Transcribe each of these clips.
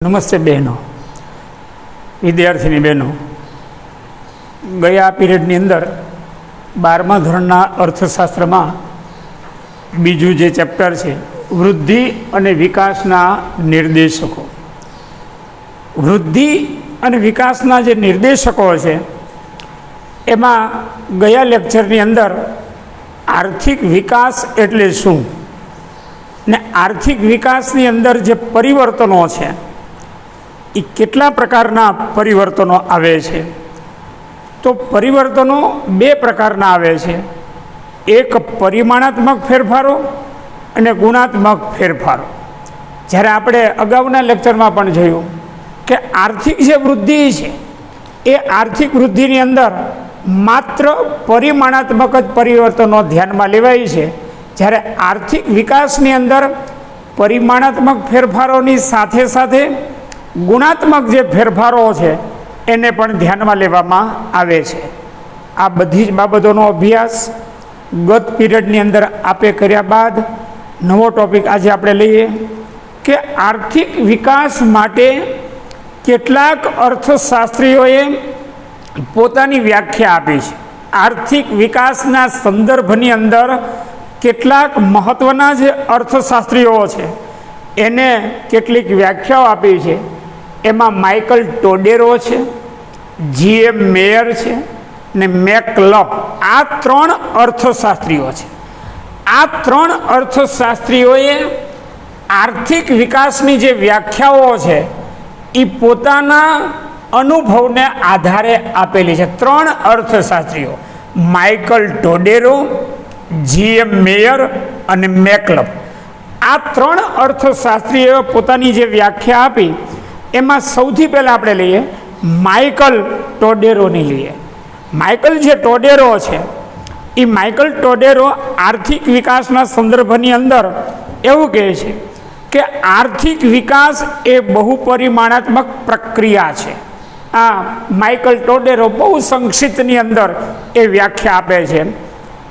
નમસ્તે બહેનો, વિદ્યાર્થીની બહેનો, ગયા પીરિયડની અંદર 12મા ધોરણના અર્થશાસ્ત્રમાં બીજું જે ચેપ્ટર છે વૃદ્ધિ અને વિકાસના નિર્દેશકો. વૃદ્ધિ અને વિકાસના જે નિર્દેશકો છે એમાં ગયા લેક્ચરની અંદર આર્થિક વિકાસ એટલે શું ને આર્થિક વિકાસની અંદર જે પરિવર્તનો છે એ કેટલા પ્રકારના પરિવર્તનો આવે છે. તો પરિવર્તનો બે પ્રકારના આવે છે, એક પરિમાણાત્મક ફેરફારો અને ગુણાત્મક ફેરફારો. જ્યારે આપણે અગાઉના લેક્ચરમાં પણ જોયું કે આર્થિક જે વૃદ્ધિ છે એ આર્થિક વૃદ્ધિની અંદર માત્ર પરિમાણાત્મક જ પરિવર્તનો ધ્યાનમાં લેવાય છે, જ્યારે આર્થિક વિકાસની અંદર પરિમાણાત્મક ફેરફારોની સાથે સાથે ગુણાત્મક જે ફેરફારો છે એને પણ ધ્યાનમાં લેવામાં આવે છે. આ બધી જ બાબતોનો અભ્યાસ ગત પીરિયડની અંદર આપે કર્યા બાદ નવો ટોપિક આજે આપણે લઈએ કે આર્થિક વિકાસ માટે કેટલાક અર્થશાસ્ત્રીઓએ પોતાની વ્યાખ્યા આપી છે. આર્થિક વિકાસના સંદર્ભની અંદર કેટલાક મહત્ત્વના જે અર્થશાસ્ત્રીઓ છે એને કેટલીક વ્યાખ્યાઓ આપી છે. એમાં માઇકલ ટોડેરો છે, G.M. મેયર છે ને મેકલપ, આ ત્રણ અર્થશાસ્ત્રીઓ છે. આ ત્રણ અર્થશાસ્ત્રીઓએ આર્થિક વિકાસની જે વ્યાખ્યાઓ છે એ પોતાના અનુભવને આધારે આપેલી છે. ત્રણ અર્થશાસ્ત્રીઓ માઇકલ ટોડેરો, G.M. મેયર અને મેકલપ, આ ત્રણ અર્થશાસ્ત્રીઓએ પોતાની જે વ્યાખ્યા આપી એમાં સૌથી પહેલાં આપણે લઈએ માઇકલ ટોડેરોની લઈએ. માઇકલ જે ટોડેરો છે એ માઇકલ ટોડેરો આર્થિક વિકાસના સંદર્ભની અંદર એવું કહે છે કે આર્થિક વિકાસ એ બહુપરિમાણાત્મક પ્રક્રિયા છે. આ માઇકલ ટોડેરો બહુ સંક્ષિપ્તની અંદર એ વ્યાખ્યા આપે છે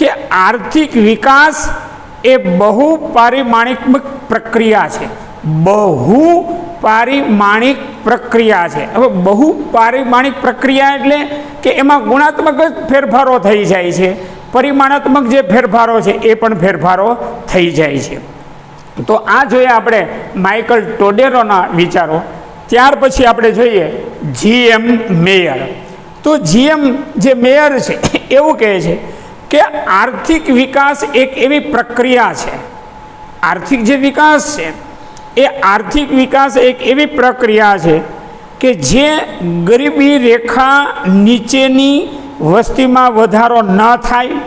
કે આર્થિક વિકાસ એ બહુપારિમાણિક પ્રક્રિયા છે. બહુપારિમાણિક પ્રક્રિયા છે. હવે બહુપારિમાણિક પ્રક્રિયા એટલે કે એમાં ગુણાત્મક જ ફેરફારો થઈ જાય છે, પરિમાણાત્મક જે ફેરફારો છે એ પણ ફેરફારો થઈ જાય છે. તો આ જોઈએ આપણે માઇકલ ટોડેરોના વિચારો. ત્યાર પછી આપણે જોઈએ G.M. મેયર. તો G.M. જે મેયર છે એવું કહે છે કે આર્થિક વિકાસ એક એવી પ્રક્રિયા છે, આર્થિક જે વિકાસ છે એ આર્થિક વિકાસ એક એવી પ્રક્રિયા છે કે જે ગરીબી રેખા નીચેની વસ્તીમાં વધારો ન થાય,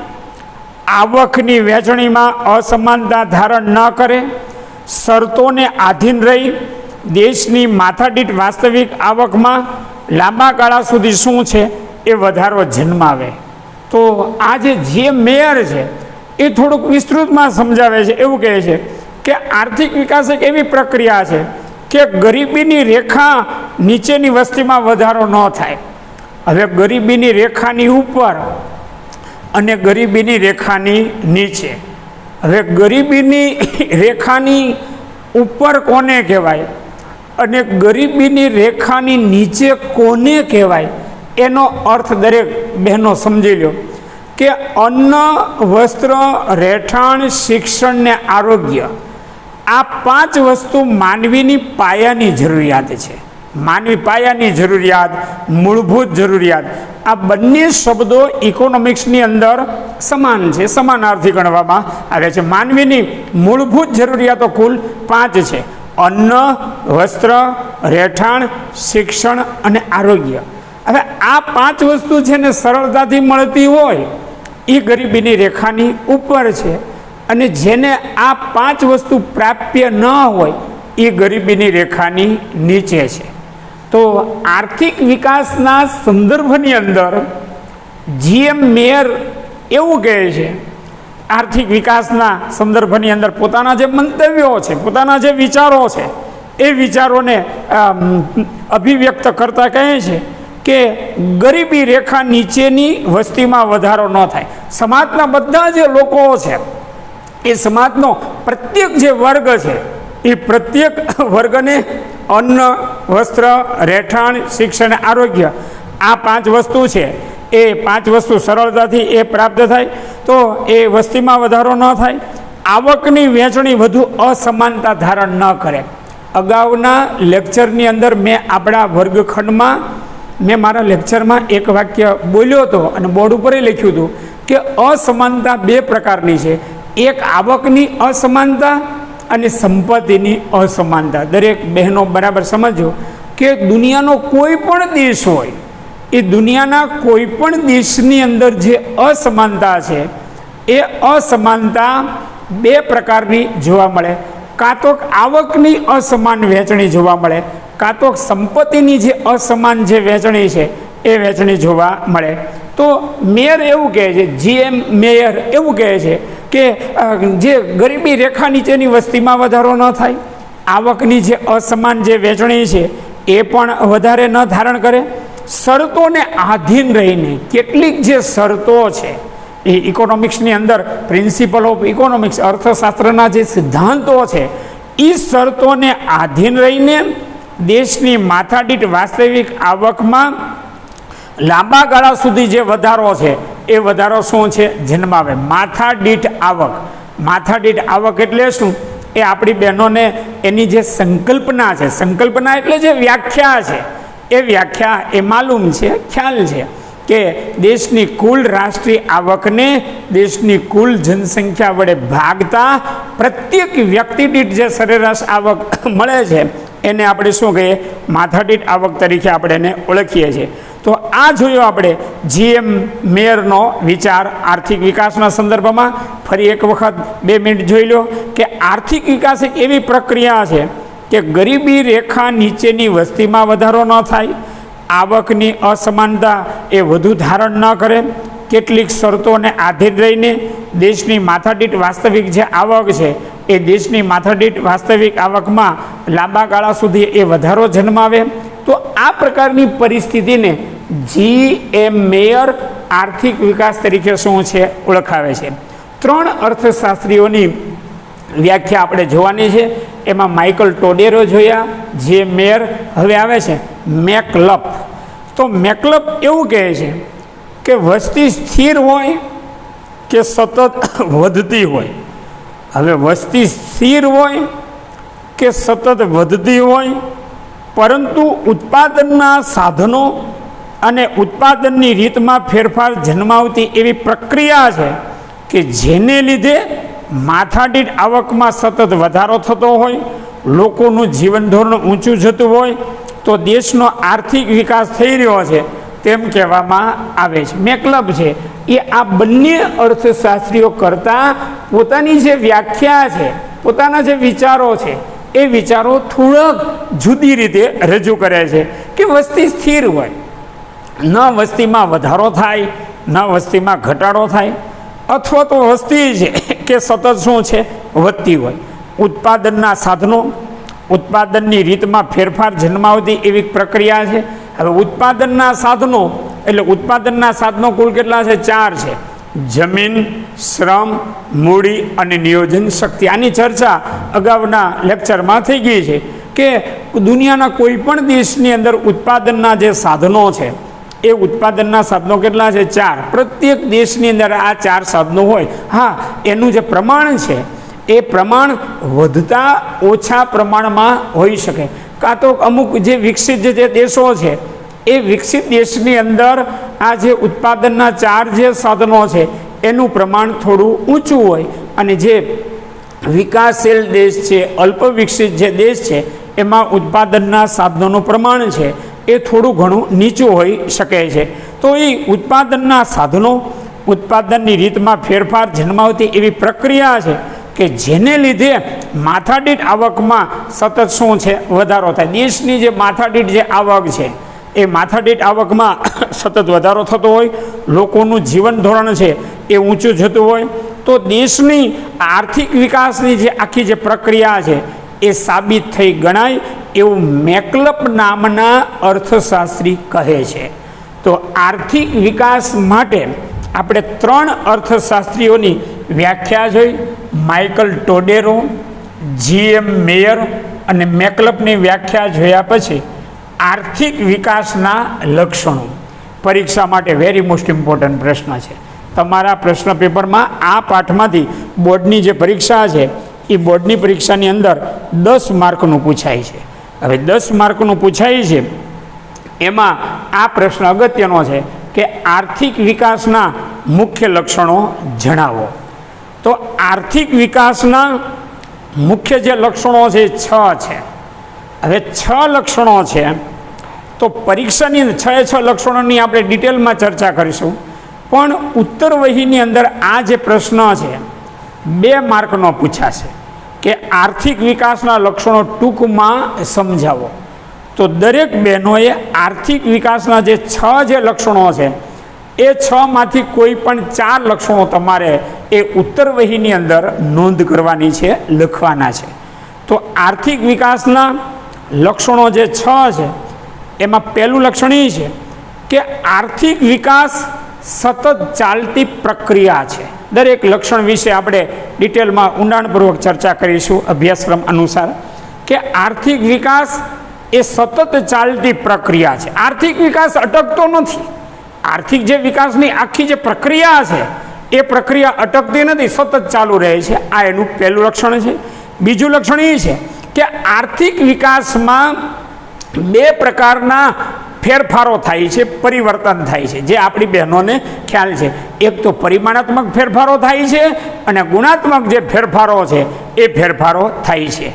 આવકની વહેંચણીમાં અસમાનતા ધારણ ન કરે, શરતોને આધીન રહી દેશની માથાદીઠ વાસ્તવિક આવકમાં લાંબા ગાળા સુધી શું છે એ વધારો જન્માવે. તો આ જે G.M. મેયર છે એ થોડુંક વિસ્તૃતમાં સમજાવે છે. એવું કહે છે કે આર્થિક વિકાસ એક એવી પ્રક્રિયા છે કે ગરીબીની રેખા નીચેની વસ્તીમાં વધારો ન થાય. હવે ગરીબીની રેખાની ઉપર અને ગરીબીની રેખાની નીચે. હવે ગરીબીની રેખાની ઉપર કોને કહેવાય અને ગરીબીની રેખાની નીચે કોને કહેવાય એનો અર્થ દરેક બહેનો સમજી લો કે અન્ન, વસ્ત્ર, રહેઠાણ, શિક્ષણ ને આરોગ્ય, આ પાંચ વસ્તુ માનવીની પાયાની જરૂરિયાત છે. માનવી પાયાની જરૂરિયાત, મૂળભૂત જરૂરિયાત, આ બંને શબ્દો ઇકોનોમિક્સની અંદર સમાન છે, સમાનાર્થી ગણવામાં આવે છે. માનવીની મૂળભૂત જરૂરિયાતો કુલ 5 છે: અન્ન, વસ્ત્ર, રહેઠાણ, શિક્ષણ અને આરોગ્ય. હવે આ 5 વસ્તુ છે ને સરળતાથી મળતી હોય એ ગરીબીની રેખાની ઉપર છે, અને જેને આ 5 વસ્તુ પ્રાપ્ય ન હોય એ ગરીબીની રેખાની નીચે છે. તો આર્થિક વિકાસના સંદર્ભની અંદર G.M. મેયર એવું કહે છે, આર્થિક વિકાસના સંદર્ભની અંદર પોતાના જે મંતવ્યો છે, પોતાના જે વિચારો છે એ વિચારોને અભિવ્યક્ત કરતા કહે છે કે ગરીબી રેખા નીચેની વસ્તીમાં વધારો ન થાય. સમાજના બધા જે લોકો છે એ સમાજનો પ્રત્યેક જે વર્ગ છે એ પ્રત્યેક વર્ગને અન્ન, વસ્ત્ર, રહેઠાણ, શિક્ષણ, આરોગ્ય, આ 5 વસ્તુ છે. એ 5 વસ્તુ સરળતાથી એ પ્રાપ્ત થાય તો એ વસ્તીમાં વધારો ન થાય. આવકની વહેંચણી વધુ અસમાનતા ધારણ ન કરે. અગાઉના લેક્ચરની અંદર મેં આપણા વર્ગખંડમાં મારા લેક્ચરમાં એક વાક્ય બોલ્યો હતો અને બોર્ડ ઉપર લખ્યું હતું કે અસમાનતા 2 પ્રકારની છે. એક આવકની અસમાનતા અને સંપત્તિની અસમાનતા. દરેક બહેનો બરાબર સમજો કે દુનિયાનો કોઈ પણ દેશ હોય, એ દુનિયાના કોઈ પણ દેશની અંદર જે અસમાનતા છે એ અસમાનતા 2 પ્રકારની જોવા મળે. કાં તો આવકની અસમાન વહેંચણી જોવા મળે, કાં તો સંપત્તિની જે અસમાન જે વહેંચણી છે એ વહેંચણી જોવા મળે. તો મેયર એવું કહે છે, GM મેયર એવું કહે છે કે જે ગરીબી રેખા નીચેની વસ્તીમાં વધારો ન થાય, આવકની જે અસમાન જે વહેંચણી છે એ પણ વધારે ન ધારણ કરે, શરતોને આધીન રહીને કેટલીક જે શરતો છે એ ઇકોનોમિક્સની અંદર પ્રિન્સિપલ ઓફ ઇકોનોમિક્સ, અર્થશાસ્ત્રના જે સિદ્ધાંતો છે એ શરતોને આધીન રહીને દેશની માથાદીઠ વાસ્તવિક આવકમાં લાંબા ગાળા સુધી જે વધારો છે એ વધારો શું છે? જન્માવે. માથાદીઠ આવક. માથાદીઠ આવક એટલે શું? એ આપણી બહેનોને એની જે સંકલ્પના છે, સંકલ્પના એટલે જે વ્યાખ્યા છે એ વ્યાખ્યા એ માલુમ છે, ખ્યાલ છે કે દેશની કુલ રાષ્ટ્રીય આવકને દેશની કુલ જનસંખ્યા વડે ભાગતા પ્રત્યેક વ્યક્તિ દીઠ જે સરેરાશ આવક મળે છે એને આપણે શું કહીએ? માથાદીઠ આવક તરીકે આપણે એને ઓળખીએ છીએ. તો આ જોયો આપણે GM મેયરનો વિચાર આર્થિક વિકાસના સંદર્ભમાં. ફરી એક વખત 2 મિનિટ જોઈ લો કે આર્થિક વિકાસ એક એવી પ્રક્રિયા છે કે ગરીબી રેખા નીચેની વસ્તીમાં વધારો ન થાય, આવકની અસમાનતા એ વધુ ધારણ ન કરે, કેટલીક શરતોને આધીન રહીને દેશની માથાદીઠ વાસ્તવિક જે આવક છે એ દેશની માથાદીઠ વાસ્તવિક આવકમાં લાંબા ગાળા સુધી એ વધારો જન્માવે. તો આ પ્રકારની પરિસ્થિતિને GM મેયર આર્થિક વિકાસ તરીકે શું છે? ઓળખાવે છે. 3 અર્થશાસ્ત્રીઓની વ્યાખ્યા આપણે જોવાની છે. એમાં માઇકલ ટોડેરો જોયા, GM મેયર. હવે આવે છે મેકલપ. તો મેકલપ એવું કહે છે કે વસ્તી સ્થિર હોય કે સતત વધતી હોય. હવે વસ્તી સ્થિર હોય કે સતત વધતી હોય, પરંતુ ઉત્પાદનના સાધનો અને ઉત્પાદનની રીતમાં ફેરફાર જન્માવતી એવી પ્રક્રિયા છે કે જેને લીધે માથાદીઠ આવકમાં સતત વધારો થતો હોય, લોકોનું જીવન ધોરણ ઊંચું જતું હોય, તો દેશનો આર્થિક વિકાસ થઈ રહ્યો છે તેમ કહેવામાં આવે છે. મેકલપ છે એ આ બંને અર્થશાસ્ત્રીઓ કરતાં પોતાની જે વ્યાખ્યા છે, પોતાના જે વિચારો છે એ વિચારો થોડાક જુદી રીતે રજૂ કરે છે કે વસ્તી સ્થિર હોય, ન વસ્તીમાં વધારો થાય ન વસ્તીમાં ઘટાડો થાય, અથવા તો વસ્તી છે કે સતત શું છે? વધતી હોય. ઉત્પાદનના સાધનો, ઉત્પાદનની રીતમાં ફેરફાર જન્માવતી એવી પ્રક્રિયા છે. હવે ઉત્પાદનના સાધનો એટલે ઉત્પાદનના સાધનો કુલ કેટલા છે? 4 છે. જમીન, શ્રમ, મૂડી અને નિયોજન શક્તિ. આની ચર્ચા અગાઉના લેક્ચરમાં થઈ ગઈ છે કે દુનિયાના કોઈ પણ દેશની અંદર ઉત્પાદનના જે સાધનો છે એ ઉત્પાદનના સાધનો કેટલા છે? 4. પ્રત્યેક દેશની અંદર આ 4 સાધનો હોય. હા, એનું જે પ્રમાણ છે એ પ્રમાણ વધતા ઓછા પ્રમાણમાં હોઈ શકે. કાં તો અમુક જે વિકસિત જે દેશો છે એ વિકસિત દેશની અંદર આ જે ઉત્પાદનના 4 જે સાધનો છે એનું પ્રમાણ થોડું ઊંચું હોય, અને જે વિકાસશીલ દેશ છે, અલ્પ વિકસિત જે દેશ છે એમાં ઉત્પાદનના સાધનોનું પ્રમાણ છે એ થોડું ઘણું નીચું હોઈ શકે છે. તો એ ઉત્પાદનના સાધનો, ઉત્પાદનની રીતમાં ફેરફાર જન્માવતી એવી પ્રક્રિયા છે કે જેને લીધે માથાદીઠ આવકમાં સતત શું છે? વધારો થાય. દેશની જે માથાદીઠ જે આવક છે એ માથાદીઠ આવકમાં સતત વધારો થતો હોય, લોકોનું જીવન ધોરણ છે એ ઊંચું જતું હોય, તો દેશની આર્થિક વિકાસની જે આખી જે પ્રક્રિયા છે એ સાબિત થઈ ગણાય એવું મેકલપ નામના અર્થશાસ્ત્રી કહે છે. તો આર્થિક વિકાસ માટે આપણે 3 અર્થશાસ્ત્રીઓની વ્યાખ્યા જોઈ. માઇકલ ટોડેરો, GM મેયર અને મેકલપની વ્યાખ્યા જોયા પછી આર્થિક વિકાસના લક્ષણો પરીક્ષા માટે વેરી મોસ્ટ ઇમ્પોર્ટન્ટ પ્રશ્ન છે. તમારા પ્રશ્ન પેપરમાં આ પાઠમાંથી બોર્ડની જે પરીક્ષા છે એ બોર્ડની પરીક્ષાની અંદર 10 માર્કનું પૂછાય છે. હવે 10 માર્કનું પૂછાય છે એમાં આ પ્રશ્ન અગત્યનો છે કે આર્થિક વિકાસના મુખ્ય લક્ષણો જણાવો. તો આર્થિક વિકાસના મુખ્ય જે લક્ષણો છે 6 છે. હવે 6 લક્ષણો છે તો પરીક્ષાની અંદર 6 લક્ષણોની આપણે ડિટેલમાં ચર્ચા કરીશું, પણ ઉત્તરવહીની અંદર આ જે પ્રશ્ન છે 2 માર્કનો પૂછાશે કે આર્થિક વિકાસના લક્ષણો ટૂંકમાં સમજાવો. તો દરેક બહેનોએ આર્થિક વિકાસના જે 6 જે લક્ષણો છે એ 6માંથી કોઈ પણ 4 લક્ષણો તમારે એ ઉત્તરવહીની અંદર નોંધ કરવાની છે, લખવાના છે. તો આર્થિક વિકાસના લક્ષણો જે 6 છે એમાં પહેલું લક્ષણ એ છે કે આર્થિક વિકાસ સતત ચાલતી પ્રક્રિયા છે. દરેક લક્ષણ વિશે આપણે ડિટેલમાં ઊંડાણપૂર્વક ચર્ચા કરીશું અભ્યાસક્રમ અનુસાર કે આર્થિક વિકાસ એ સતત ચાલતી પ્રક્રિયા છે. આર્થિક વિકાસ અટકતો નથી. આર્થિક જે વિકાસની આખી જે પ્રક્રિયા છે એ પ્રક્રિયા અટકતી નથી, સતત ચાલુ રહે છે. આ એનું પહેલું લક્ષણ છે. બીજું લક્ષણ એ છે કે આર્થિક વિકાસમાં 2 પ્રકારના ફેરફારો થાય છે, પરિવર્તન થાય છે, જે આપણી બહેનોને ખ્યાલ છે. એક તો પરિમાણાત્મક ફેરફારો થાય છે અને ગુણાત્મક જે ફેરફારો છે એ ફેરફારો થાય છે.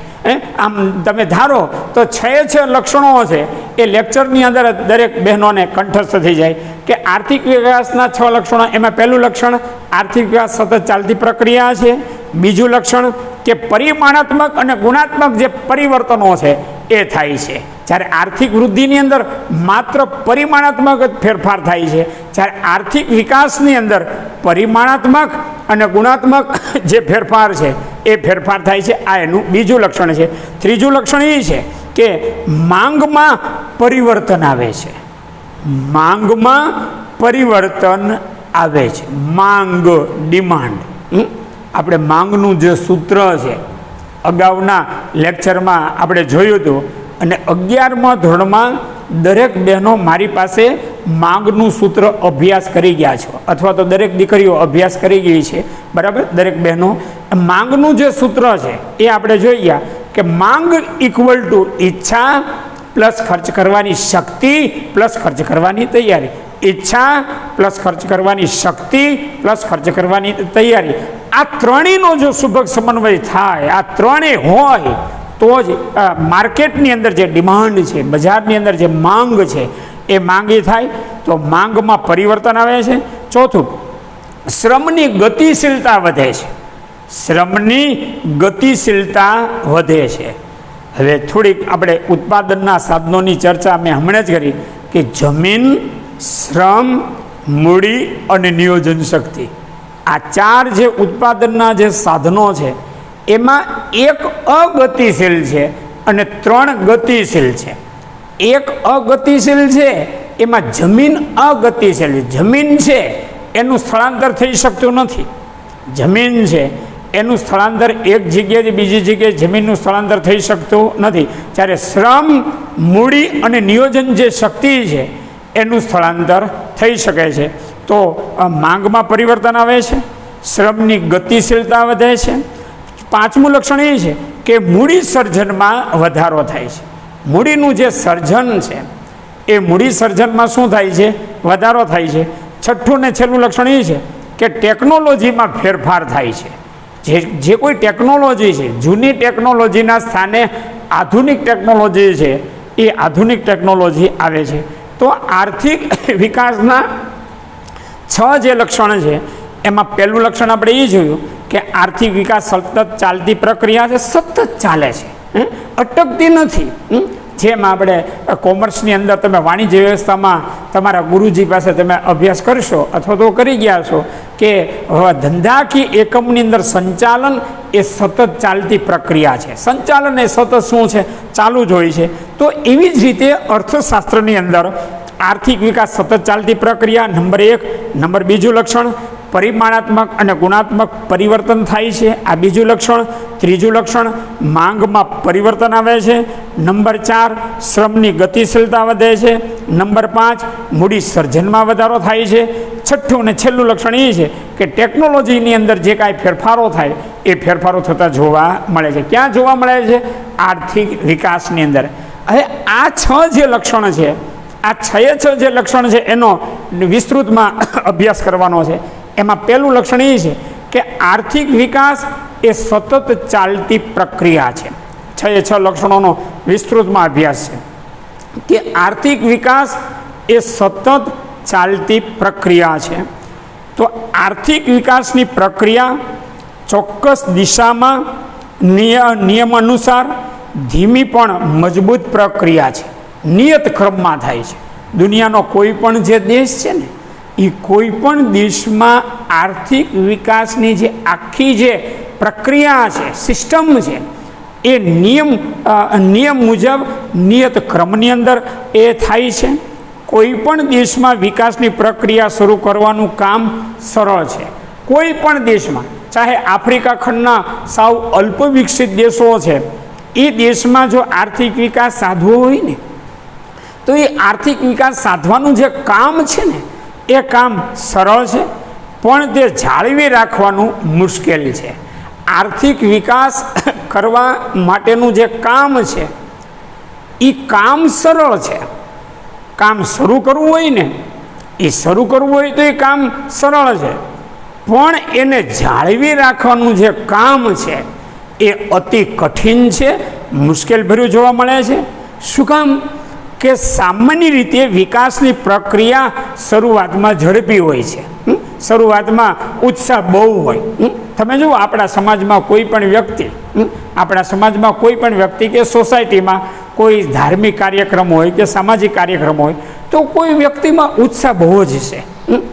આમ તમે ધારો તો 6 લક્ષણો છે એ લેક્ચરની અંદર દરેક બહેનોને કંઠસ્થ થઈ જાય કે આર્થિક વિકાસના 6 લક્ષણો. એમાં પહેલું લક્ષણ આર્થિક વિકાસ સતત ચાલતી પ્રક્રિયા છે. બીજું લક્ષણ કે પરિમાણાત્મક અને ગુણાત્મક જે પરિવર્તનો છે એ થાય છે. જ્યારે આર્થિક વૃદ્ધિની અંદર માત્ર પરિમાણાત્મક જ ફેરફાર થાય છે, જ્યારે આર્થિક વિકાસની અંદર પરિમાણાત્મક અને ગુણાત્મક જે ફેરફાર છે એ ફેરફાર થાય છે. આ એનું બીજું લક્ષણ છે. ત્રીજું લક્ષણ એ છે કે માંગમાં પરિવર્તન આવે છે. માંગમાં પરિવર્તન આવે છે. માંગ, ડિમાન્ડ. આપણે માંગનું જે સૂત્ર છે અગાઉના લેક્ચરમાં આપણે જોયું હતું, અને 11મા ધોરણમાં દરેક બહેનો મારી પાસે માંગનું સૂત્ર અભ્યાસ કરી ગયા છો, અથવા તો દરેક દીકરીઓ અભ્યાસ કરી ગઈ છે, બરાબર. દરેક બહેનો માંગનું જે સૂત્ર છે એ આપણે જોઈ ગયા કે માંગ ઇક્વલ ટુ ઈચ્છા પ્લસ ખર્ચ કરવાની શક્તિ પ્લસ ખર્ચ કરવાની તૈયારી. ઈચ્છા પ્લસ ખર્ચ કરવાની શક્તિ પ્લસ ખર્ચ કરવાની તૈયારી. આ ત્રણેયનો જો સુભગ સમન્વય થાય, આ ત્રણેય હોય તો જ માર્કેટની અંદર જે ડિમાન્ડ છે, બજારની અંદર જે માંગ છે એ માંગી થાય. તો માંગમાં પરિવર્તન આવે છે. ચોથું, શ્રમની ગતિશીલતા વધે છે. શ્રમની ગતિશીલતા વધે છે. હવે થોડીક આપણે ઉત્પાદનના સાધનોની ચર્ચા મેં હમણાં જ કરી કે જમીન, શ્રમ, મૂડી અને નિયોજન શક્તિ, આ 4 જે ઉત્પાદનના જે સાધનો છે એમાં એક અગતિશીલ છે અને 3 ગતિશીલ છે. એક અગતિશીલ છે એમાં જમીન અગતિશીલ છે. જમીન છે એનું સ્થળાંતર થઈ શકતું નથી. જમીન છે એનું સ્થળાંતર એક જગ્યાએથી બીજી જગ્યાએ જમીનનું સ્થળાંતર થઈ શકતું નથી. જ્યારે શ્રમ, મૂડી અને નિયોજન જે શક્તિ છે એનું સ્થળાંતર થઈ શકે છે. તો માંગમાં પરિવર્તન આવે છે, શ્રમની ગતિશીલતા વધે છે. 5મું લક્ષણ એ છે કે મૂડી સર્જનમાં વધારો થાય છે. મૂડીનું જે સર્જન છે એ મૂડી સર્જનમાં શું થાય છે? વધારો થાય છે. 6થું ને છેલ્લું લક્ષણ એ છે કે ટેકનોલોજીમાં ફેરફાર થાય છે. જે કોઈ ટેકનોલોજી છે, જૂની ટેકનોલોજીના સ્થાને આધુનિક ટેકનોલોજી છે, એ આધુનિક ટેકનોલોજી આવે છે. તો આર્થિક વિકાસના 6 જે લક્ષણ છે એમાં પહેલું લક્ષણ આપણે એ જોયું કે આર્થિક વિકાસ સતત ચાલતી પ્રક્રિયા છે, સતત ચાલે છે, અટકતી નથી. જેમ આપણે કોમર્સની અંદર તમે વાણિજ્ય વ્યવસ્થામાં તમારા ગુરુજી પાસે તમે અભ્યાસ કરશો અથવા તો કરી ગયા છો કે ધંધાકીય એકમની અંદર સંચાલન એ સતત ચાલતી પ્રક્રિયા છે. સંચાલન એ સતત શું છે? ચાલુ જ હોય છે. તો એવી જ રીતે અર્થશાસ્ત્રની અંદર આર્થિક વિકાસ સતત ચાલતી પ્રક્રિયા નંબર 1. નંબર બીજું લક્ષણ પરિમાણાત્મક અને ગુણાત્મક પરિવર્તન થાય છે, આ બીજું લક્ષણ. ત્રીજું લક્ષણ, માંગમાં પરિવર્તન આવે છે. નંબર 4, શ્રમની ગતિશીલતા વધે છે. નંબર 5, મૂડી સર્જનમાં વધારો થાય છે. છઠ્ઠું અને છેલ્લું લક્ષણ એ છે કે ટેકનોલોજીની અંદર જે કાંઈ ફેરફારો થાય એ ફેરફારો થતા જોવા મળે છે. ક્યાં જોવા મળે છે? આર્થિક વિકાસની અંદર. હવે આ 6 જે લક્ષણ છે, આ 6 જે લક્ષણ છે એનો વિસ્તૃતમાં અભ્યાસ કરવાનો છે. એમાં પહેલું લક્ષણ એ છે કે આર્થિક વિકાસ એ સતત ચાલતી પ્રક્રિયા છે. 6 લક્ષણોનો વિસ્તૃતમાં અભ્યાસ છે કે આર્થિક વિકાસ એ સતત ચાલતી પ્રક્રિયા છે. તો આર્થિક વિકાસની પ્રક્રિયા ચોક્કસ દિશામાં નિયમ અનુસાર ધીમી પણ મજબૂત પ્રક્રિયા છે, નિયત ક્રમમાં થાય છે. દુનિયાનો કોઈ પણ જે દેશ છે ને, એ કોઈ પણ દેશમાં આર્થિક વિકાસની જે આખી જે પ્રક્રિયા છે, સિસ્ટમ છે, એ નિયમ મુજબ નિયત ક્રમની અંદર એ થાય છે. કોઈ પણ દેશમાં વિકાસની પ્રક્રિયા શરૂ કરવાનું કામ સરળ છે. કોઈ પણ દેશમાં, ચાહે આફ્રિકા ખંડના સાવ અલ્પ વિકસિત દેશો છે, એ દેશમાં જો આર્થિક વિકાસ સાધવો હોય ને, તો એ આર્થિક વિકાસ સાધવાનું જે કામ છે ને, એ કામ સરળ છે, પણ તે જાળવી રાખવાનું મુશ્કેલ છે. આર્થિક વિકાસ કરવા માટેનું જે કામ છે એ કામ સરળ છે. કામ શરૂ કરવું હોય ને, એ શરૂ કરવું હોય તો એ કામ સરળ છે, પણ એને જાળવી રાખવાનું જે કામ છે એ અતિ કઠિન છે, મુશ્કેલભર્યું જોવા મળે છે. શું કામ? કે સામાન્ય રીતે વિકાસની પ્રક્રિયા શરૂઆતમાં ઝડપી હોય છે, શરૂઆતમાં ઉત્સાહ બહુ હોય. તમે જુઓ, આપણા સમાજમાં કોઈ પણ વ્યક્તિ કે સોસાયટીમાં કોઈ ધાર્મિક કાર્યક્રમ હોય કે સામાજિક કાર્યક્રમ હોય, તો કોઈ વ્યક્તિમાં ઉત્સાહ બહુ જ છે,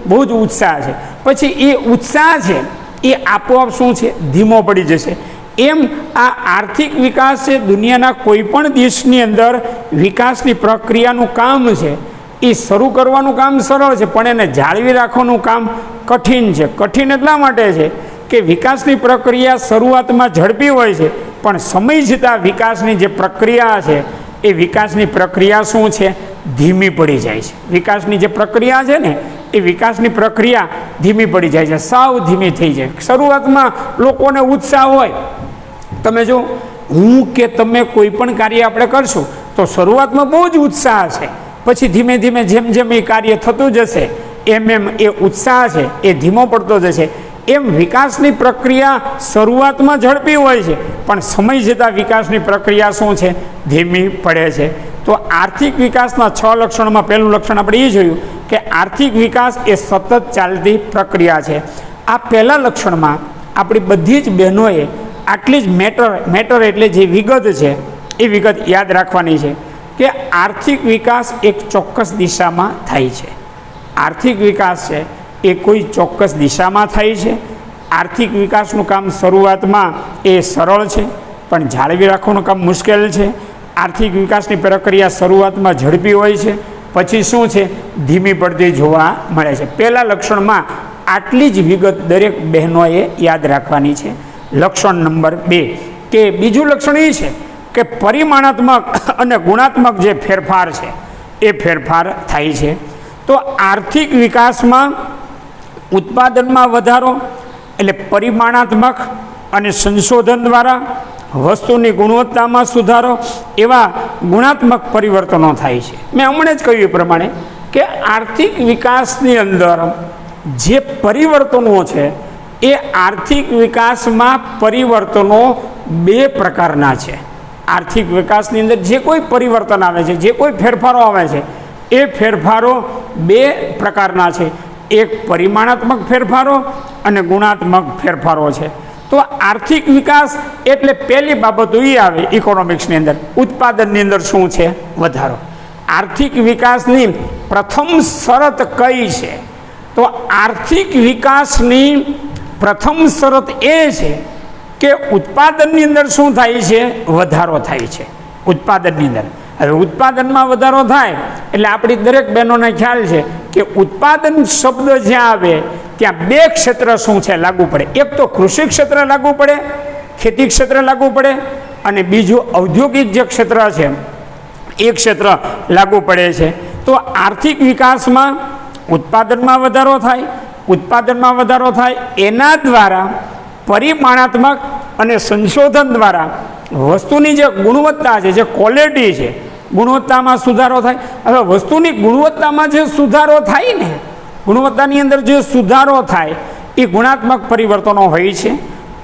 બહુ જ ઉત્સાહ છે. પછી એ ઉત્સાહ છે એ આપોઆપ શું છે? ધીમો પડી જશે. એમ આ આર્થિક વિકાસ છે, દુનિયાના કોઈ પણ દેશની અંદર વિકાસની પ્રક્રિયાનું કામ છે, એ શરૂ કરવાનું કામ સરળ છે, પણ એને જાળવી રાખવાનું કામ કઠિન છે. કઠિન એટલા માટે છે કે વિકાસની પ્રક્રિયા શરૂઆતમાં ઝડપી હોય છે, પણ સમય જતાં વિકાસની જે પ્રક્રિયા છે એ વિકાસની પ્રક્રિયા શું છે? ધીમી પડી જાય છે. વિકાસની જે પ્રક્રિયા છે ને, એ વિકાસની પ્રક્રિયા ધીમી પડી જાય છે, સાવ ધીમી થઈ જાય. શરૂઆતમાં લોકોને ઉત્સાહ હોય. તમે જો, હું કે તમે કોઈ પણ કાર્ય આપણે કરશું તો શરૂઆતમાં બહુ જ ઉત્સાહ છે, પછી ધીમે ધીમે જેમ જેમ એ કાર્ય થતું જશે એમ એ ઉત્સાહ છે એ ધીમો પડતો જશે. એમ વિકાસની પ્રક્રિયા શરૂઆતમાં ઝડપી હોય છે, પણ સમય જતાં વિકાસની પ્રક્રિયા શું છે? ધીમી પડે છે. તો આર્થિક વિકાસના 6 લક્ષણોમાં પહેલું લક્ષણ આપણે એ જોયું કે આર્થિક વિકાસ એ સતત ચાલતી પ્રક્રિયા છે. આ પહેલા લક્ષણમાં આપણી બધી જ બહેનોએ આટલી જ મેટર એટલે જે વિગત છે એ વિગત યાદ રાખવાની છે કે આર્થિક વિકાસ એક ચોક્કસ દિશામાં થાય છે. આર્થિક વિકાસ છે એ કોઈ ચોક્કસ દિશામાં થાય છે. આર્થિક વિકાસનું કામ શરૂઆતમાં એ સરળ છે, પણ જાળવી રાખવાનું કામ મુશ્કેલ છે. આર્થિક વિકાસની પ્રક્રિયા શરૂઆતમાં ઝડપી હોય છે, પછી શું છે? ધીમી પડતી જોવા મળે છે. પહેલા લક્ષણમાં આટલી જ વિગત દરેક બહેનોએ યાદ રાખવાની છે. લક્ષણ નંબર 2 કે બીજું લક્ષણ એ છે કે પરિમાણાત્મક અને ગુણાત્મક જે ફેરફાર છે એ ફેરફાર થાય છે. તો આર્થિક વિકાસમાં ઉત્પાદનમાં વધારો એટલે પરિમાણાત્મક અને સંશોધન દ્વારા વસ્તુની ગુણવત્તામાં સુધારો, એવા ગુણાત્મક પરિવર્તનો થાય છે. મેં હમણાં જ કહ્યું એ પ્રમાણે કે આર્થિક વિકાસની અંદર જે પરિવર્તનો છે એ આર્થિક વિકાસમાં પરિવર્તનો 2 પ્રકારના છે. આર્થિક વિકાસની અંદર જે કોઈ પરિવર્તન આવે છે, જે કોઈ ફેરફારો આવે છે, એ ફેરફારો 2 પ્રકારના છે. એક પરિમાણાત્મક ફેરફારો અને ગુણાત્મક ફેરફારો છે. તો આર્થિક વિકાસ એટલે પહેલી બાબતો એ આવે ઇકોનોમિક્સની અંદર, ઉત્પાદનની અંદર શું છે? વધારો. આર્થિક વિકાસની પ્રથમ શરત કઈ છે? તો આર્થિક વિકાસની પ્રથમ શરત એ છે કે ઉત્પાદનની અંદર શું થાય છે? વધારો થાય છે ઉત્પાદનની અંદર. હવે ઉત્પાદનમાં વધારો થાય એટલે આપણી દરેક બહેનોને ખ્યાલ છે કે ઉત્પાદન શબ્દ જ્યાં આવે ત્યાં બે ક્ષેત્ર શું છે લાગુ પડે. એક તો કૃષિ ક્ષેત્ર લાગુ પડે, ખેતી ક્ષેત્ર લાગુ પડે, અને બીજું ઔદ્યોગિક જે ક્ષેત્ર છે એ ક્ષેત્ર લાગુ પડે છે. તો આર્થિક વિકાસમાં ઉત્પાદનમાં વધારો થાય, ઉત્પાદનમાં વધારો થાય એના દ્વારા પરિમાણાત્મક અને સંશોધન દ્વારા વસ્તુની જે ગુણવત્તા છે, જે ક્વોલિટી છે, ગુણવત્તામાં સુધારો થાય. હવે વસ્તુની ગુણવત્તામાં જે સુધારો થાય ને, ગુણવત્તાની અંદર જે સુધારો થાય એ ગુણાત્મક પરિવર્તનો હોય છે,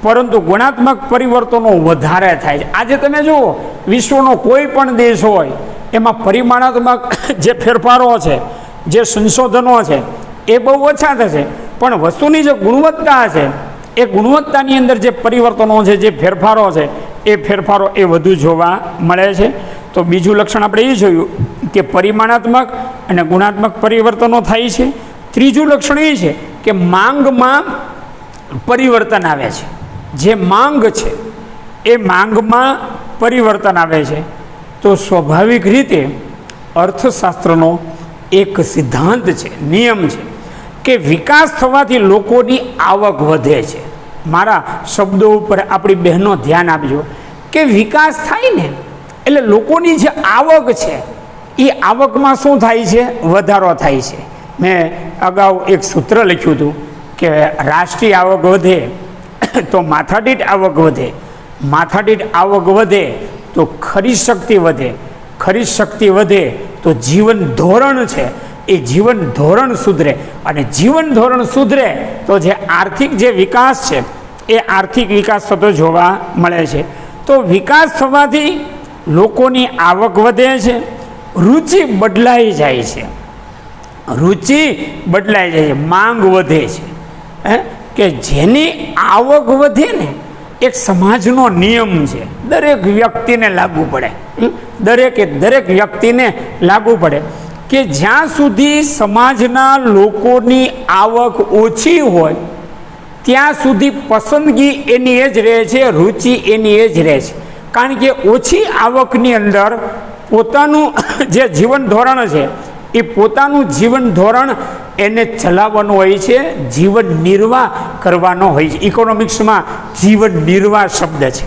પરંતુ ગુણાત્મક પરિવર્તનો વધારે થાય છે. આજે તમે જુઓ વિશ્વનો કોઈ પણ દેશ હોય એમાં પરિમાણાત્મક જે ફેરફારો છે, જે સંશોધનો છે એ બહુ ઓછા થશે, પણ વસ્તુની જે ગુણવત્તા છે એ ગુણવત્તાની અંદર જે પરિવર્તનો છે, જે ફેરફારો છે એ ફેરફારો એ વધુ જોવા મળે છે. તો બીજું લક્ષણ આપણે એ જોયું કે પરિમાણાત્મક અને ગુણાત્મક પરિવર્તનો થાય છે. ત્રીજું લક્ષણ એ છે કે માંગમાં પરિવર્તન આવે છે. જે માંગ છે એ માંગમાં પરિવર્તન આવે છે. તો સ્વાભાવિક રીતે અર્થશાસ્ત્રનો એક સિદ્ધાંત છે, નિયમ છે કે વિકાસ થવાથી લોકોની આવક વધે છે. મારા શબ્દો ઉપર આપણી બહેનો ધ્યાન આપજો કે વિકાસ થાય ને એટલે લોકોની જે આવક છે એ આવકમાં શું થાય છે? વધારો થાય છે. મેં અગાઉ એક સૂત્ર લખ્યું હતું કે રાષ્ટ્રીય આવક વધે તો માથાદીઠ આવક વધે, માથાદીઠ આવક વધે તો ખરીદ શક્તિ વધે, ખરીદ શક્તિ વધે તો જીવન ધોરણ છે એ જીવન ધોરણ સુધરે, અને જીવન ધોરણ સુધરે તો જે આર્થિક જે વિકાસ છે એ આર્થિક વિકાસ થતો જોવા મળે છે. તો વિકાસ થવાથી લોકોની આવક વધે છે, રુચિ બદલાઈ જાય છે, રુચિ બદલાઈ જાય છે, માંગ વધે છે. કે જેની આવક વધે ને એક સમાજનો નિયમ છે, દરેક વ્યક્તિને લાગુ પડે, દરેક વ્યક્તિને લાગુ પડે કે જ્યાં સુધી સમાજના લોકોની આવક ઓછી હોય ત્યાં સુધી પસંદગી એની એ જ રહે છે, રુચિ એની એ જ રહે છે. કારણ કે ઓછી આવકની અંદર પોતાનું જે જીવન ધોરણ છે એ પોતાનું જીવન ધોરણ એને ચલાવવાનું હોય છે, જીવન નિર્વાહ કરવાનો હોય છે. ઇકોનોમિક્સમાં જીવન નિર્વાહ શબ્દ છે.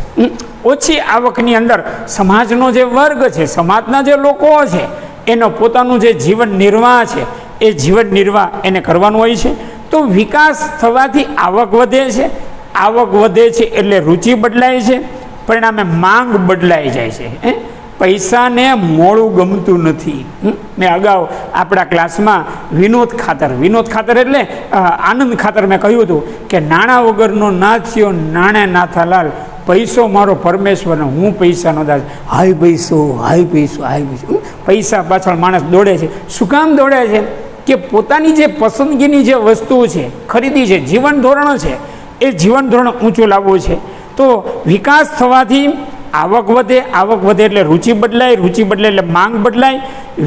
ઓછી આવકની અંદર સમાજનો જે વર્ગ છે, સમાજના જે લોકો છે એનો પોતાનું જે જીવન નિર્વાહ છે એ જીવન નિર્વાહ એને કરવાનું હોય છે. તો વિકાસ થવાથી આવક વધે છે, આવક વધે છે એટલે રુચિ બદલાય છે, પરિણામે માંગ બદલાઈ જાય છે. પૈસાને મોડું ગમતું નથી. મેં અગાઉ આપણા ક્લાસમાં વિનોદ ખાતર એટલે આનંદ ખાતર મેં કહ્યું હતું કે નાણાં વગરનો ના થયો નાણે નાથાલાલ, પૈસો મારો પરમેશ્વર, હું પૈસાનો દાસ. હાય પૈસો, હાય પૈસો, હાય પૈસો. પૈસા પાછળ માણસ દોડે છે. શું કામ દોડે છે? કે પોતાની જે પસંદગીની જે વસ્તુ છે, ખરીદી છે, જીવન ધોરણ છે, એ જીવન ધોરણ ઊંચું લાવવું છે. તો વિકાસ થવાથી આવક વધે, આવક વધે એટલે રુચિ બદલાય, રુચિ બદલાય એટલે માંગ બદલાય.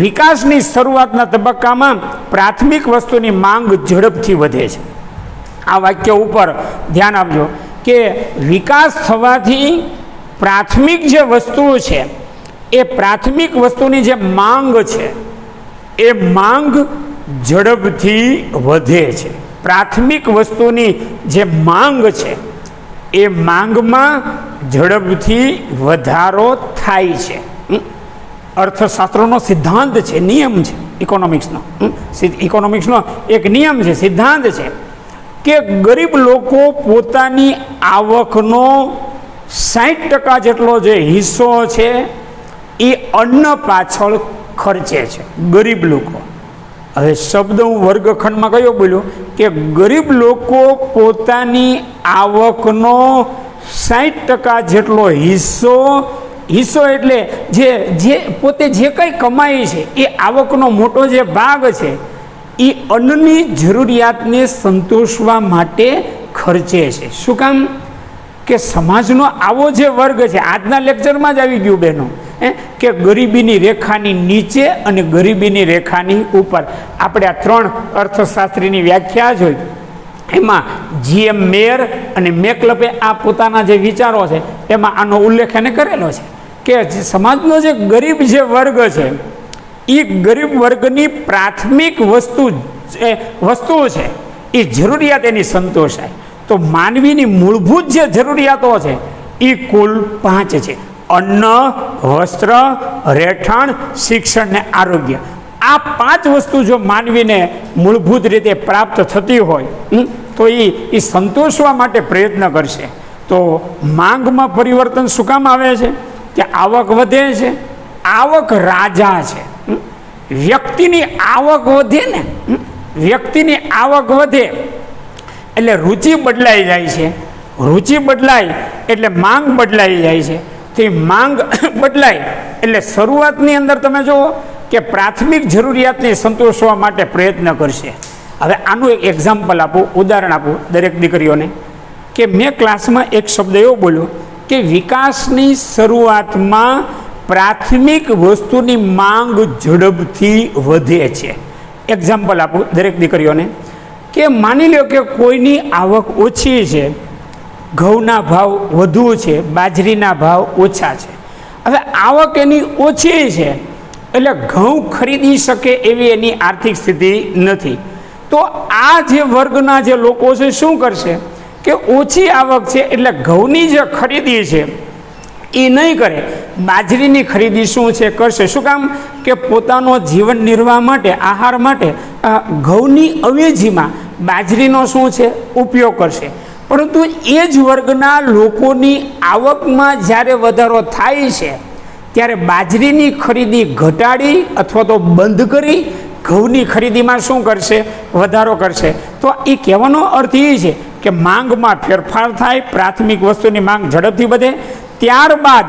વિકાસની શરૂઆતના તબક્કામાં પ્રાથમિક વસ્તુની માંગ ઝડપથી વધે છે. આ વાક્ય ઉપર ધ્યાન આપજો કે વિકાસ થવાથી પ્રાથમિક જે વસ્તુ છે એ પ્રાથમિક વસ્તુની જે માંગ છે એ માંગ ઝડપથી વધે છે. પ્રાથમિક વસ્તુની જે માંગ છે એ માંગમાં ઝડપથી વધારો થાય છે. અર્થશાસ્ત્રનો સિદ્ધાંત છે, નિયમ છે, ઇકોનોમિક્સનો એક નિયમ છે, સિદ્ધાંત છે કે ગરીબ લોકો પોતાની આવકનો 60% જેટલો જે હિસ્સો છે એ અન્ન પાછળ ખર્ચે છે. ગરીબ લોકો. હવે શબ્દ હું વર્ગખંડમાં કયો બોલ્યો કે ગરીબ લોકો પોતાની આવકનો 60% જેટલો હિસ્સો એટલે જે પોતે જે કંઈ કમાય છે એ આવકનો મોટો જે ભાગ છે એ અન્નની જરૂરિયાતને સંતોષવા માટે ખર્ચે છે. શું કામ? કે સમાજનો આવો જે વર્ગ છે, આજના લેક્ચરમાં જ આવી ગયું બહેનો, કે ગરીબીની રેખાની નીચે અને ગરીબીની રેખાની ઉપર. આપણે આ 3 અર્થશાસ્ત્રીની વ્યાખ્યા જોઈ, એમાં GM મેયર અને મેકલપે આ પોતાના જે વિચારો છે એમાં આનો ઉલ્લેખ એને કરેલો છે કે સમાજનો જે ગરીબ જે વર્ગ છે એ ગરીબ વર્ગની પ્રાથમિક વસ્તુઓ છે એ જરૂરિયાત એની સંતોષાય. તો માનવીની મૂળભૂત જે જરૂરિયાતો છે એ કુલ 5 છે: અન્ન, વસ્ત્ર, રહેઠાણ, શિક્ષણ ને આરોગ્ય. આ 5 વસ્તુ જો માનવીને મૂળભૂત રીતે પ્રાપ્ત થતી હોય તો એ સંતોષવા માટે પ્રયત્ન કરશે. તો માંગમાં પરિવર્તન શું કામ આવે છે? કે આવક વધે છે. આવક રાજા છે. વ્યક્તિની આવક વધે ને, વ્યક્તિની આવક વધે એટલે રુચિ બદલાઈ જાય છે. રુચિ બદલાય એટલે માંગ બદલાઈ જાય છે. તે માંગ બદલાય એટલે શરૂઆતની અંદર તમે જુઓ કે પ્રાથમિક જરૂરિયાતને સંતોષવા માટે પ્રયત્ન કરશે. હવે આનું એક એક્ઝામ્પલ આપું, ઉદાહરણ આપું દરેક દીકરીઓને, કે મેં ક્લાસમાં એક શબ્દ એવો બોલ્યો કે વિકાસની શરૂઆતમાં પ્રાથમિક વસ્તુની માંગ ઝડપથી વધે છે. એક્ઝામ્પલ આપું દરેક દીકરીઓને કે માની લો કે કોઈની આવક ઓછી છે, ઘઉંના ભાવ વધુ છે, બાજરીના ભાવ ઓછા છે. હવે આવક એની ઓછી છે એટલે ઘઉં ખરીદી શકે એવી એની આર્થિક સ્થિતિ નથી. તો આ જે વર્ગના જે લોકો છે શું કરશે કે ઓછી આવક છે એટલે ઘઉંની જે ખરીદી છે એ નહીં કરે, બાજરીની ખરીદી શું છે કરશે. શું કામ? કે પોતાનો જીવન નિર્વાહ માટે, આહાર માટે ઘઉંની અવેજીમાં બાજરીનો શું છે ઉપયોગ કરશે. પરંતુ એ જ વર્ગના લોકોની આવકમાં જ્યારે વધારો થાય છે ત્યારે બાજરીની ખરીદી ઘટાડી અથવા તો બંધ કરી ઘઉંની ખરીદીમાં શું કરશે? વધારો કરશે. તો એ કહેવાનો અર્થ એ છે કે માંગમાં ફેરફાર થાય, પ્રાથમિક વસ્તુની માંગ ઝડપથી વધે, ત્યારબાદ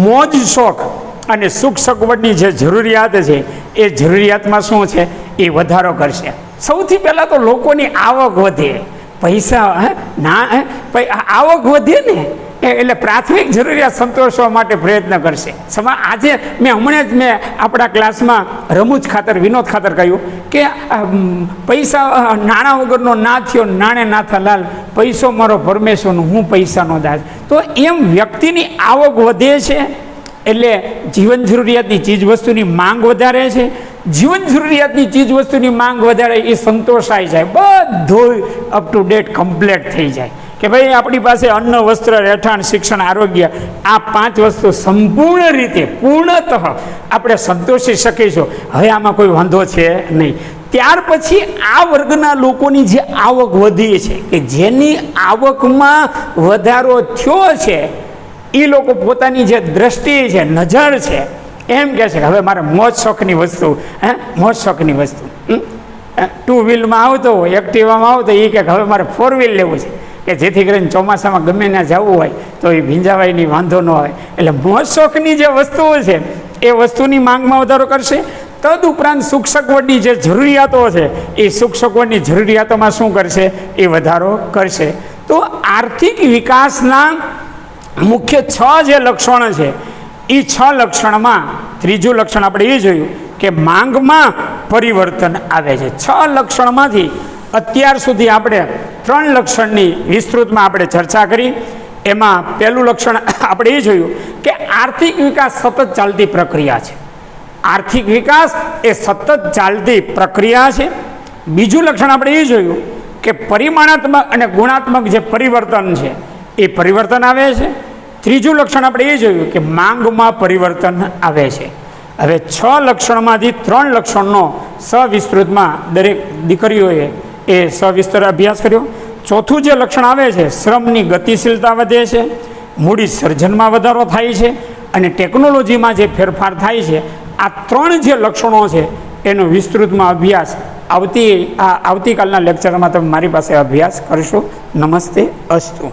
મોજ શોખ અને સુખ સગવડની જે જરૂરિયાત છે એ જરૂરિયાતમાં શું છે એ વધારો કરશે. સૌથી પહેલાં તો લોકોની આવક વધે, પૈસા આવક વધે ને એટલે પ્રાથમિક જરૂરિયાત સંતોષવા માટે પ્રયત્ન કરશે. આજે હમણાં જ મેં આપણા ક્લાસમાં રમૂજ ખાતર, વિનોદ ખાતર કહ્યું કે પૈસા નાણાં વગરનો ના થયો નાણે નાથા લાલ, પૈસો મારો પરમેશ્વરનો હું પૈસાનો દાસ. તો એમ વ્યક્તિની આવક વધે છે એટલે જીવન જરૂરિયાતની ચીજ વસ્તુની માંગ વધારે છે. જીવન જરૂરિયાતની ચીજ વસ્તુની માંગ વધારે એ સંતોષાઈ જાય, બધું અપ ટુ ડેટ કમ્પ્લીટ થઈ જાય કે ભાઈ આપણી પાસે અન્ન, વસ્ત્ર, રહેઠાણ, શિક્ષણ, આરોગ્ય આ 5 વસ્તુ સંપૂર્ણ રીતે પૂર્ણતઃ આપણે સંતોષી શકીશું. હવે આમાં કોઈ વાંધો છે નહીં. ત્યાર પછી આ વર્ગના લોકોની જે આવક વધી છે, કે જેની આવકમાં વધારો થયો છે, એ લોકો પોતાની જે દ્રષ્ટિ છે, નજર છે, એમ કહે છે કે હવે મારે મોજ શોખની વસ્તુ, મોજ શોખની વસ્તુ, 2 વ્હીલમાં આવતો હોય, એક્ટિવામાં આવતો, એ કે હવે મારે 4 વ્હીલ લેવું છે કે જેથી કરીને ચોમાસામાં ગમે ત્યાં જવું હોય તો એ ભીંજાવાયની વાંધો ન હોય. એટલે મોજ શોખની જે વસ્તુઓ છે એ વસ્તુની માંગમાં વધારો કરશે. તદ ઉપરાંત સુખ સગવડની જે જરૂરિયાતો છે એ સુખ સગવડની જરૂરિયાતોમાં શું કરશે? એ વધારો કરશે. તો આર્થિક વિકાસના મુખ્ય 6 જે લક્ષણો છે એ 6 લક્ષણમાં ત્રીજું લક્ષણ આપણે એ જોયું કે માંગમાં પરિવર્તન આવે છે. 6 લક્ષણમાંથી અત્યાર સુધી આપણે 3 લક્ષણની વિસ્તૃતમાં આપણે ચર્ચા કરી. એમાં પહેલું લક્ષણ આપણે એ જોયું કે આર્થિક વિકાસ સતત ચાલતી પ્રક્રિયા છે. આર્થિક વિકાસ એ સતત ચાલતી પ્રક્રિયા છે. બીજું લક્ષણ આપણે એ જોયું કે પરિમાણાત્મક અને ગુણાત્મક જે પરિવર્તન છે એ પરિવર્તન આવે છે. ત્રીજું લક્ષણ આપણે એ જોયું કે માંગમાં પરિવર્તન આવે છે. હવે 6 લક્ષણમાંથી 3 લક્ષણનો સવિસ્તૃતમાં દરેક દીકરીઓએ એ સવિસ્તર અભ્યાસ કર્યો. ચોથું જે લક્ષણ આવે છે, શ્રમની ગતિશીલતા વધે છે, મૂડી સર્જનમાં વધારો થાય છે અને ટેકનોલોજીમાં જે ફેરફાર થાય છે. આ 3 જે લક્ષણો છે એનો વિસ્તૃતમાં અભ્યાસ આવતીકાલના લેક્ચરમાં તમે મારી પાસે અભ્યાસ કરશો. નમસ્તે, અસ્તુ.